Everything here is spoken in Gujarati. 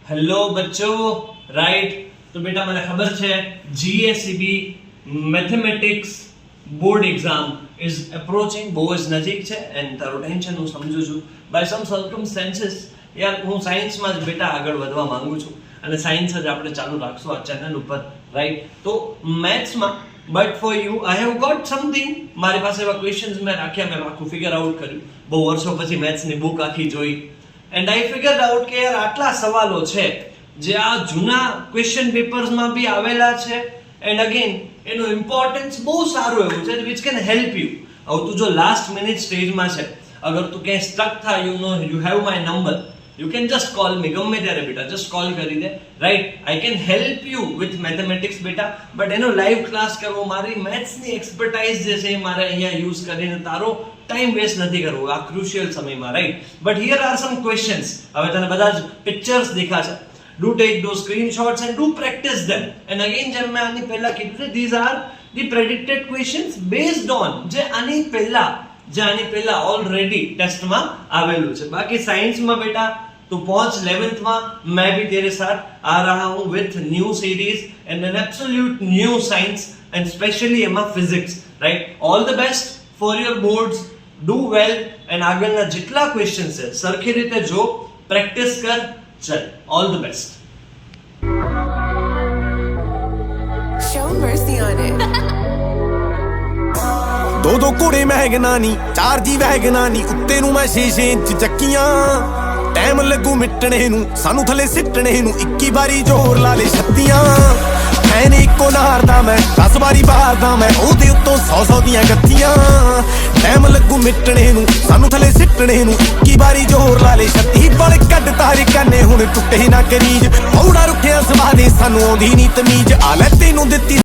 हेलो बच्चों राइट। तो बेटा મને ખબર છે GSEB mathematics board exam is approaching, બહુ જ નજીક છે એન્ડ તારું ટેન્શન હું સમજુ છું. બાય સમ સર્કમસ્ટેન્સીસ યાર હું સાયન્સમાં જ બેટા આગળ વધવા માંગુ છું અને સાયન્સ જ આપણે ચાલુ રાખશું આ ચેનલ ઉપર રાઈટ. તો મેથ્સમાં but for you I have got something, મારી પાસે એવા ક્વેશ્ચન્સ મેં રાખ્યા, મેં આખું ફિગર આઉટ કર્યું, બહુ વર્ષો પછી મેથ્સની બુક આખી જોઈ એન્ડ આઈ ફિગર્ડ આઉટ કે યાર આટલા સવાલો છે જે આ જૂના ક્વેશ્ચન પેપર્સમાં બી આવેલા છે એન્ડ અગેન એનું ઇમ્પોર્ટન્સ બહુ સારું એવું છે વિચ કેન હેલ્પ યુ. હવે તું જો લાસ્ટ મિનિટ સ્ટેજમાં છે, અગર તું ક્યાંય સ્ટક થાય, you know you have my number, you can just call me, ગમે ત્યારે બેટા જસ્ટ કોલ કરી દે right. I can help you with mathematics બેટા, બટ એનો લાઈવ ક્લાસ કરવો, મારી મેથ્સની એક્સપર્ટાઇઝ જે છે એ મારે અહીંયા યુઝ કરીને તારો ટાઈમ વેસ્ટ નથી કરવો આ ક્રુશિયલ સમયમાં right. But here are some questions. હવે તને બધા જ પિક્ચર્સ દેખાશે. Do take those screenshots and do practice them. And again જેમ મેં આની પહેલા કીધું છે, these are the predicted questions based on જે આની પહેલા ઓલરેડી ટેસ્ટમાં આવેલું છે. બાકી સાયન્સમાં બેટા તું પહોંચ 11th માં, मैं भी तेरे साथ आ रहा हूँ with new series and an absolute new science and especially એમાં physics right. All the best for your boards, do well and આગળના જેટલા ક્વેશ્ચન્સ છે સરખી રીતે જો, પ્રેક્ટિસ કર. चल, all the best. Show mercy on it. ਦੋ ਘੋੜੇ ਮਹਿਗਨਾ ਨੀ, 4 ਜੀ ਵਹਿਗਨਾ ਨੀ, ਉੱਤੇ ਨੂੰ ਮੈਂ 6 ਇੰਚ ਚੱਕੀਆਂ. ਟਾਈਮ ਲੱਗੂ ਮਿਟਣੇ ਨੂੰ, ਸਾਨੂੰ ਥੱਲੇ ਸਿੱਟਣੇ ਨੂੰ, 21 ਵਾਰੀ ਜ਼ੋਰ ਲਾ ਲੈ ਛੱਤੀਆਂ. ਐਨੇ ਇੱਕੋ ਨਾਰਦਾ ਮੈਂ, 10 ਵਾਰੀ ਬਾਰਦਾ ਮੈਂ, ਉਹਦੇ ਉੱਤੋਂ 100 ਦੀਆਂ ਗੱਤੀਆਂ. ਟਾਈਮ ਲੱਗੂ ਮਿਟਣੇ ਨੂੰ, ਸਾਨੂੰ ਥੱਲੇ ਸਿੱਟਣੇ ਨੂੰ, 21 ਵਾਰੀ ਜ਼ੋਰ ਲਾ ਲੈ ਛੱਤੀ. ਬਲ ਕੱਢ ਤਾਰੇ ਕੰਨੇ ਹੁਣ ਟੁੱਟੇ ਨਾ ਕਰੀਜ, ਹੌੜਾ ਰੁੱਠਿਆ ਸਵਾਦੇ ਸਾਨੂੰ ਆਉਂਦੀ ਨੀ ਤਮੀਜ਼. ਆ ਲੈ ਤੈਨੂੰ ਦਿੱਤੀ